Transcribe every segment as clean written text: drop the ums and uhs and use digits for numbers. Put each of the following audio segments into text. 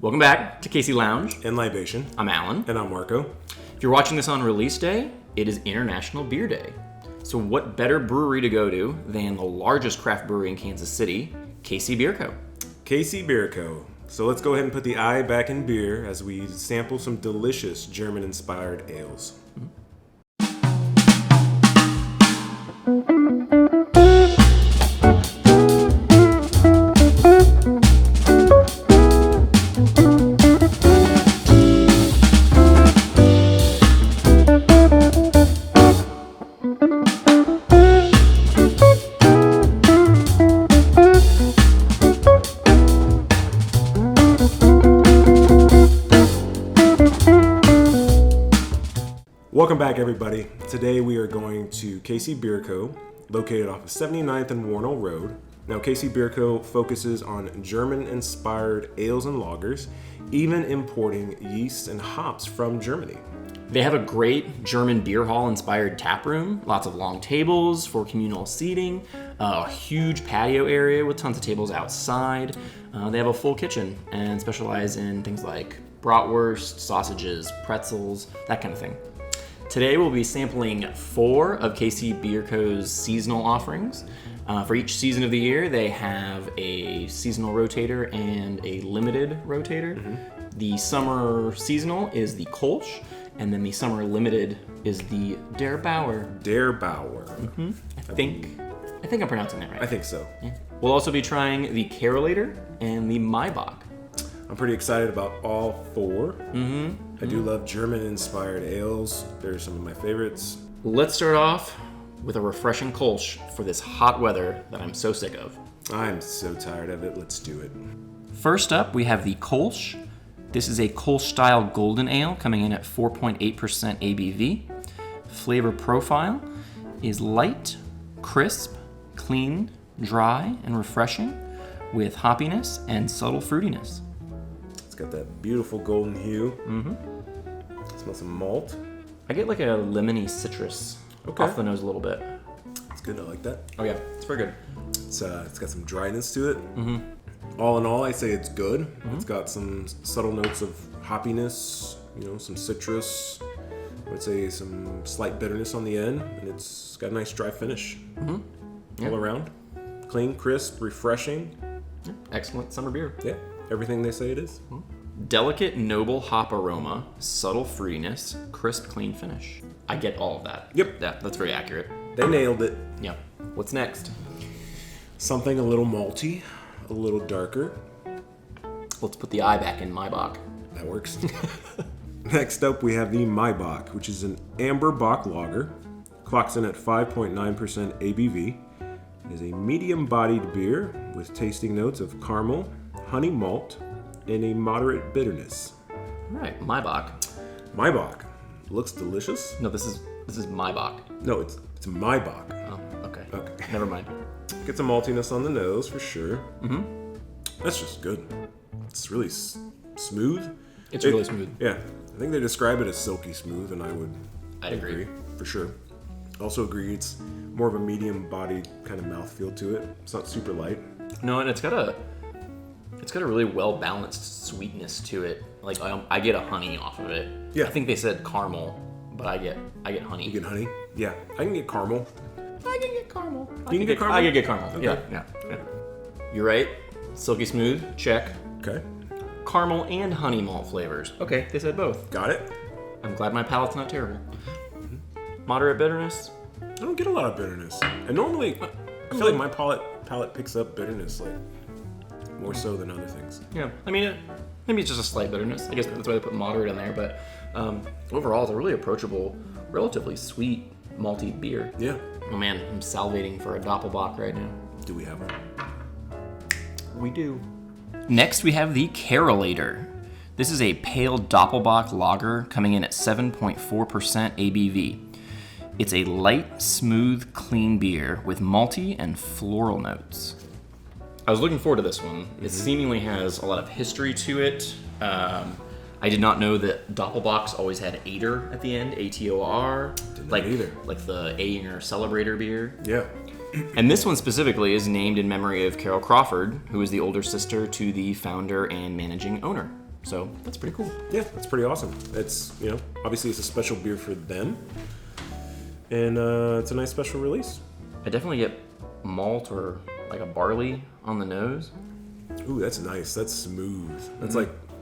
Welcome back to KC Lounge and Libation. I'm Alan. And I'm Marco. If you're watching this on release day, it is International Beer Day. So what better brewery to go to than the largest craft brewery in Kansas City, KC Bier Co. KC Bier Co. So let's go ahead and put the eye back in beer as we sample some delicious German-inspired ales. Welcome back, everybody. Today we are going to KC Bier Co, located off of 79th and Warnell Road. Now, KC Bier Co focuses on German-inspired ales and lagers, even importing yeast and hops from Germany. They have a great German beer hall-inspired taproom, lots of long tables for communal seating, a huge patio area with tons of tables outside. They have a full kitchen and specialize in things like bratwurst, sausages, pretzels, that kind of thing. Today we'll be sampling 4 of KC Bier Co's seasonal offerings. For each season of the year, they have a seasonal rotator and a limited rotator. Mm-hmm. The summer seasonal is the Kolsch, and then the summer limited is the Der Bauer. Der Bauer. Mm-hmm. I think I'm pronouncing that right. I think so. Yeah. We'll also be trying the Carolator and the Maibock. I'm pretty excited about all 4. Mm-hmm. I do love German-inspired ales. They're some of my favorites. Let's start off with a refreshing Kolsch for this hot weather that I'm so sick of. I'm so tired of it. Let's do it. First up, we have the Kolsch. This is a Kolsch-style golden ale coming in at 4.8% ABV. Flavor profile is light, crisp, clean, dry, and refreshing with hoppiness and subtle fruitiness. It's got that beautiful golden hue. Mm-hmm. Smells some malt. I get like a lemony citrus off the nose a little bit. It's good. I like that. Oh yeah, it's very good. It's got some dryness to it. Mm-hmm. All in all, I say it's good. Mm-hmm. It's got some subtle notes of hoppiness, some citrus. I would say some slight bitterness on the end, and it's got a nice dry finish. Mm-hmm. All around. Clean, crisp, refreshing. Yeah. Excellent summer beer. Yeah, everything they say it is. Mm-hmm. Delicate, noble hop aroma, subtle fruitiness, crisp, clean finish. I get all of that. Yep. Yeah, that's very accurate. They nailed it. Yeah. What's next? Something a little malty, a little darker. Let's put the eye back in Maibock. That works. Next up, we have the Maibock, which is an amber bock lager. Clocks in at 5.9% ABV. It is a medium-bodied beer with tasting notes of caramel, honey malt, and a moderate bitterness. All right, Maibock. Maibock. Looks delicious. No, this is Maibock. No, it's Maibock. Oh, okay. Okay. Never mind. Get some maltiness on the nose for sure. Mm-hmm. That's just good. It's really smooth. It's really smooth. Yeah. I think they describe it as silky smooth, and I'd agree. For sure. Also agree it's more of a medium-bodied kind of mouthfeel to it. It's not super light. No, and it's got a really well-balanced sweetness to it. Like I get a honey off of it. Yeah. I think they said caramel, but I get honey. You get honey? Yeah. I can get caramel. I can get caramel. You can get caramel? I can get caramel. Okay. Yeah. You're right. Silky smooth, check. Okay. Caramel and honey malt flavors. Okay, they said both. Got it. I'm glad my palate's not terrible. Moderate bitterness. I don't get a lot of bitterness. And normally, I feel like my palate picks up bitterness like more so than other things. Yeah, I mean, maybe it's just a slight bitterness. I guess that's why they put moderate in there. But overall, it's a really approachable, relatively sweet, malty beer. Yeah. Oh man, I'm salivating for a Doppelbock right now. Do we have one? We do. Next, we have the Carolator. This is a pale Doppelbock lager coming in at 7.4% ABV. It's a light, smooth, clean beer with malty and floral notes. I was looking forward to this one. It seemingly has a lot of history to it. I did not know that Doppelbocks always had Ator at the end, A-T-O-R. Didn't either. Like the Ayinger Celebrator beer. Yeah. And this one specifically is named in memory of Carol Crawford, who is the older sister to the founder and managing owner. So that's pretty cool. Yeah, that's pretty awesome. It's, obviously it's a special beer for them. And it's a nice special release. I definitely get malt or like a barley on the nose. Ooh, that's nice. That's smooth. That's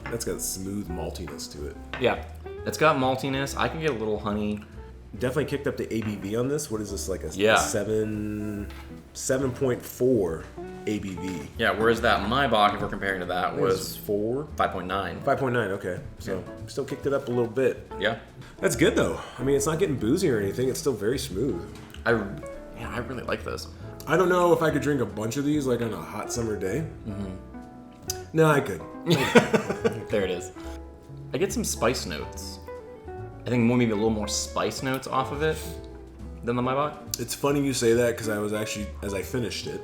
that's got smooth maltiness to it. Yeah, it's got maltiness. I can get a little honey. Definitely kicked up the ABV on this. What is this, like a 7.4 ABV? Yeah, whereas that Maibock, if we're comparing to that, was 4? 5.9. 5.9, okay. So still kicked it up a little bit. Yeah. That's good though. I mean, it's not getting boozy or anything. It's still very smooth. I really like this. I don't know if I could drink a bunch of these like on a hot summer day. No, I could. There it is. I get some spice notes. I think maybe a little more spice notes off of it than the Maibock. It's funny you say that because I was actually, as I finished it,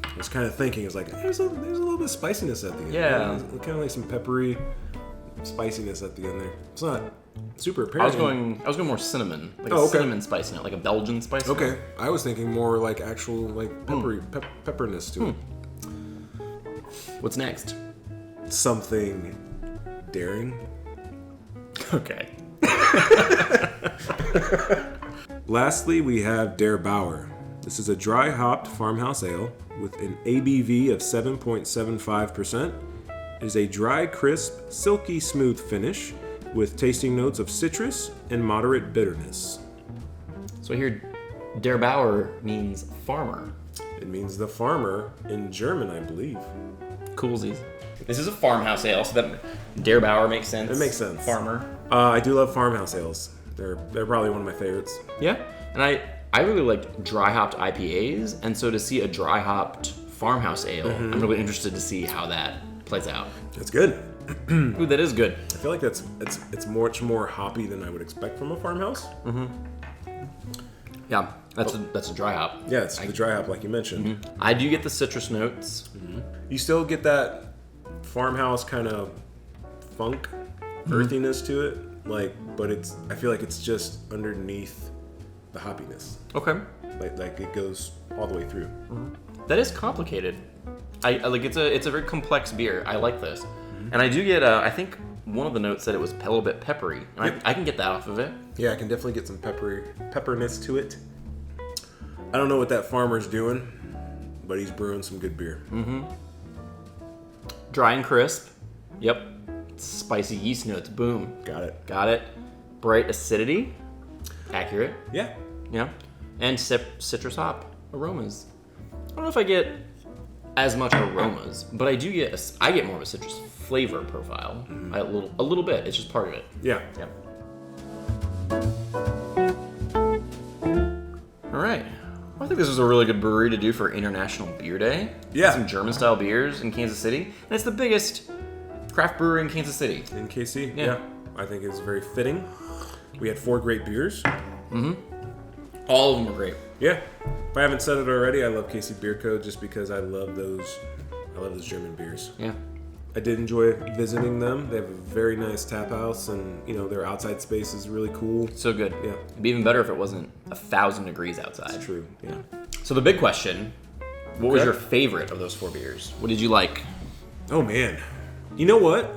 I was kind of thinking, it's like, there's a little bit of spiciness at the end. Yeah. Kind of like some peppery spiciness at the end there. It's not super I apparent. was going more cinnamon, like a cinnamon spice note, like a Belgian spice note. Okay, I was thinking more like actual like peppery pepperness to it. What's next? Something daring. Okay. Lastly, we have Der Bauer. This is a dry hopped farmhouse ale with an ABV of 7.75%. It is a dry, crisp, silky smooth finish with tasting notes of citrus and moderate bitterness. So here, Der Bauer means farmer. It means the farmer in German, I believe. Coolsies. This is a farmhouse ale, so that Der Bauer makes sense. It makes sense. Farmer. I do love farmhouse ales. They're probably one of my favorites. Yeah, and I really like dry hopped IPAs, and so to see a dry hopped farmhouse ale, I'm really interested to see how that plays out. That's good. Ooh, that is good. I feel like it's much more hoppy than I would expect from a farmhouse. Yeah, that's a dry hop. Yeah, it's the dry hop like you mentioned. I do get the citrus notes. You still get that farmhouse kind of funk, earthiness to it, but I feel like it's just underneath the hoppiness. Okay. Like it goes all the way through. That is complicated. I like it's a very complex beer. I like this, and I do get I think one of the notes said it was a little bit peppery, and I can get that off of it. Yeah, I can definitely get some pepperness to it. I don't know what that farmer's doing, but he's brewing some good beer. Dry and crisp. Yep. Spicy yeast notes. Boom. Got it. Got it. Bright acidity. Accurate. Yeah. Yeah. And citrus hop aromas. I don't know if I get as much aromas, but I do get I get more of a citrus flavor profile. A little bit. It's just part of it. Yeah. Yeah. All right. Well, I think this is a really good brewery to do for International Beer Day. Yeah. Some German style beers in Kansas City, and it's the biggest craft brewery in Kansas City. In KC? Yeah. I think it's very fitting. We had 4 great beers. All of them were great. Yeah. If I haven't said it already, I love KC Bier Co. just because I love those German beers. Yeah. I did enjoy visiting them. They have a very nice tap house, and their outside space is really cool. So good. Yeah. It'd be even better if it wasn't 1,000 degrees outside. It's true. Yeah. So the big question, what was your favorite of those 4 beers? What did you like? Oh man. You know what?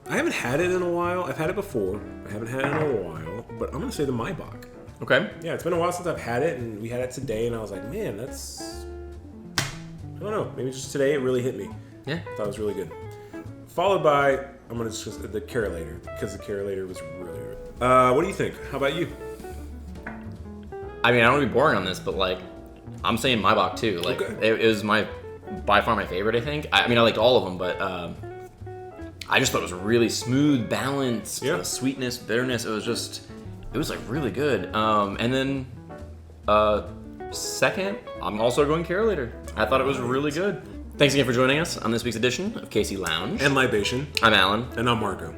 I haven't had it in a while. I've had it before. I haven't had it in a while, but I'm gonna say the Maibock. Okay. Yeah, it's been a while since I've had it, and we had it today, and I was like, man, I don't know, maybe just today it really hit me. Yeah. I thought it was really good. Followed by, I'm gonna just the Carolator, because the Carolator was really good. What do you think? How about you? I mean, I don't want to be boring on this, but I'm saying Maibock too. Okay. It was by far my favorite, I think. I mean, I liked all of them, but I just thought it was really smooth, balanced, Yeah. sweetness, bitterness. It was really good. And then second, I'm also going Carolator. I thought it was really good. Thanks again for joining us on this week's edition of KC Lounge. And Libation. I'm Alan. And I'm Marco.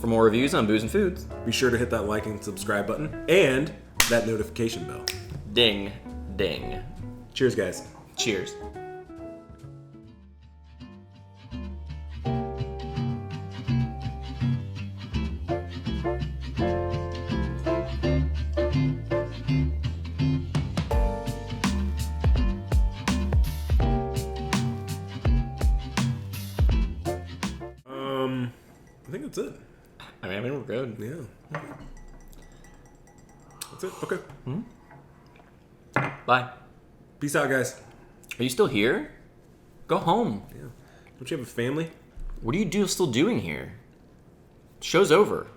For more reviews on booze and foods, Be sure to hit that like and subscribe button, and that notification bell. ding, ding. Cheers, guys. Cheers. I think that's it. I mean, we're good. Yeah. That's it. Okay. Bye. Peace out, guys. Are you still here? Go home. Yeah. Don't you have a family? What are you still doing here? Show's over.